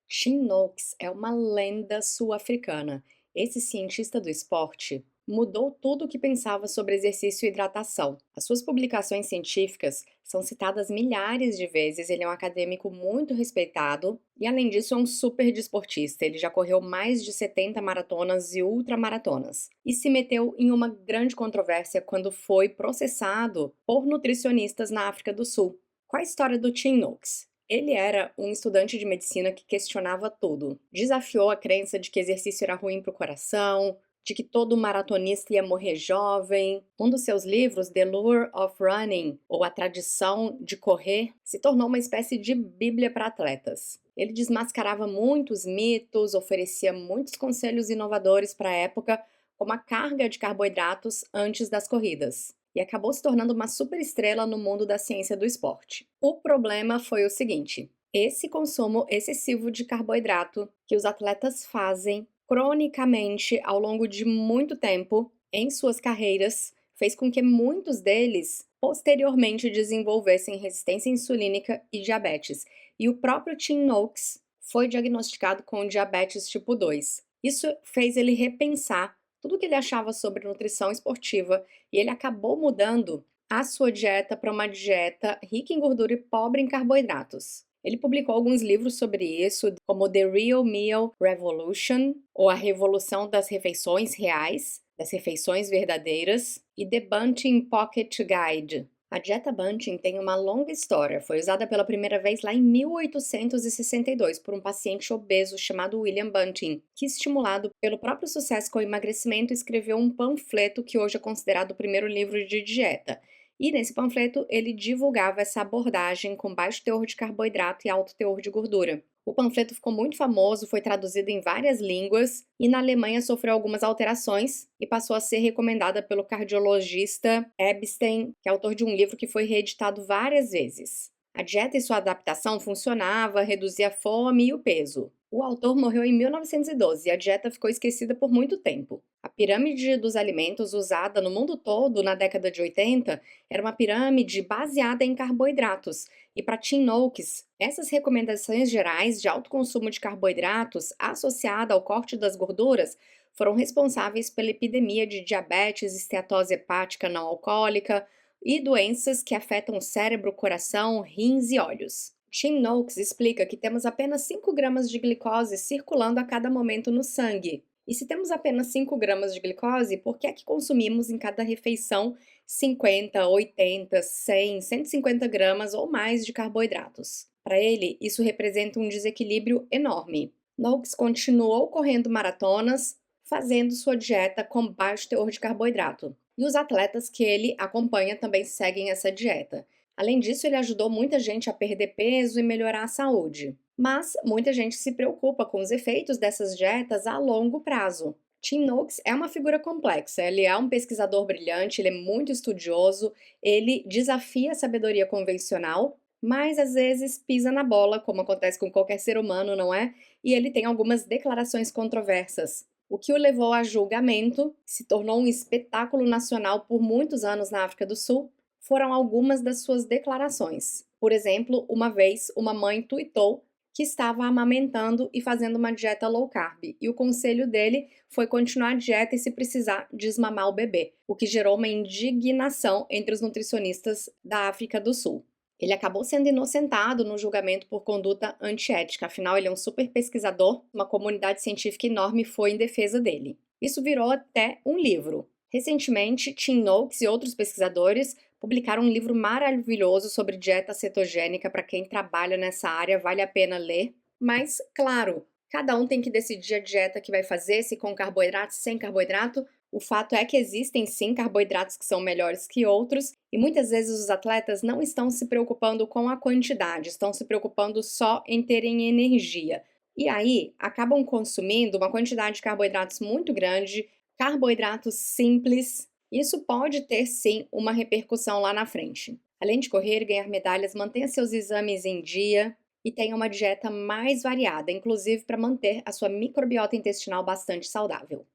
Tim Noakes é uma lenda sul-africana. Esse cientista do esporte mudou tudo o que pensava sobre exercício e hidratação. As suas publicações científicas são citadas milhares de vezes. Ele é um acadêmico muito respeitado e, além disso, é um super desportista. Ele já correu mais de 70 maratonas e ultramaratonas e se meteu em uma grande controvérsia quando foi processado por nutricionistas na África do Sul. Qual a história do Tim Noakes? Ele era um estudante de medicina que questionava tudo. Desafiou a crença de que exercício era ruim para o coração, de que todo maratonista ia morrer jovem. Um dos seus livros, The Lure of Running, ou A Tradição de Correr, se tornou uma espécie de bíblia para atletas. Ele desmascarava muitos mitos, oferecia muitos conselhos inovadores para a época, como a carga de carboidratos antes das corridas, e acabou se tornando uma superestrela no mundo da ciência do esporte. O problema foi o seguinte: esse consumo excessivo de carboidrato que os atletas fazem cronicamente ao longo de muito tempo em suas carreiras fez com que muitos deles posteriormente desenvolvessem resistência insulínica e diabetes. E o próprio Tim Noakes foi diagnosticado com diabetes tipo 2. Isso fez ele repensar tudo o que ele achava sobre nutrição esportiva e ele acabou mudando a sua dieta para uma dieta rica em gordura e pobre em carboidratos. Ele publicou alguns livros sobre isso, como The Real Meal Revolution, ou A Revolução das Refeições Reais, das Refeições Verdadeiras, e The Bunting Pocket Guide. A dieta Bunting tem uma longa história. Foi usada pela primeira vez lá em 1862 por um paciente obeso chamado William Bunting, que, estimulado pelo próprio sucesso com o emagrecimento, escreveu um panfleto que hoje é considerado o primeiro livro de dieta. E nesse panfleto ele divulgava essa abordagem com baixo teor de carboidrato e alto teor de gordura. O panfleto ficou muito famoso, foi traduzido em várias línguas e na Alemanha sofreu algumas alterações e passou a ser recomendada pelo cardiologista Epstein, que é autor de um livro que foi reeditado várias vezes. A dieta e sua adaptação funcionava, reduzia a fome e o peso. O autor morreu em 1912 e a dieta ficou esquecida por muito tempo. A pirâmide dos alimentos usada no mundo todo na década de 80 era uma pirâmide baseada em carboidratos. E para Tim Noakes, essas recomendações gerais de alto consumo de carboidratos associada ao corte das gorduras foram responsáveis pela epidemia de diabetes, esteatose hepática não alcoólica e doenças que afetam o cérebro, coração, rins e olhos. Tim Noakes explica que temos apenas 5 gramas de glicose circulando a cada momento no sangue. E se temos apenas 5 gramas de glicose, por que é que consumimos em cada refeição 50, 80, 100, 150 gramas ou mais de carboidratos? Para ele, isso representa um desequilíbrio enorme. Noakes continuou correndo maratonas, fazendo sua dieta com baixo teor de carboidrato. E os atletas que ele acompanha também seguem essa dieta. Além disso, ele ajudou muita gente a perder peso e melhorar a saúde. Mas muita gente se preocupa com os efeitos dessas dietas a longo prazo. Tim Noakes é uma figura complexa, ele é um pesquisador brilhante, ele é muito estudioso, ele desafia a sabedoria convencional, mas às vezes pisa na bola, como acontece com qualquer ser humano, não é? E ele tem algumas declarações controversas, o que o levou a julgamento, se tornou um espetáculo nacional por muitos anos na África do Sul, foram algumas das suas declarações. Por exemplo, uma vez uma mãe tuitou que estava amamentando e fazendo uma dieta low carb, e o conselho dele foi continuar a dieta e, se precisar, desmamar o bebê, o que gerou uma indignação entre os nutricionistas da África do Sul. Ele acabou sendo inocentado no julgamento por conduta antiética, afinal ele é um super pesquisador, uma comunidade científica enorme foi em defesa dele. Isso virou até um livro. Recentemente, Tim Noakes e outros pesquisadores publicaram um livro maravilhoso sobre dieta cetogênica. Para quem trabalha nessa área, vale a pena ler. Mas, claro, cada um tem que decidir a dieta que vai fazer, se com carboidrato, sem carboidrato. O fato é que existem sim carboidratos que são melhores que outros, e muitas vezes os atletas não estão se preocupando com a quantidade, estão se preocupando só em terem energia. E aí, acabam consumindo uma quantidade de carboidratos muito grande, carboidratos simples. Isso pode ter sim uma repercussão lá na frente. Além de correr e ganhar medalhas, mantenha seus exames em dia e tenha uma dieta mais variada, inclusive para manter a sua microbiota intestinal bastante saudável.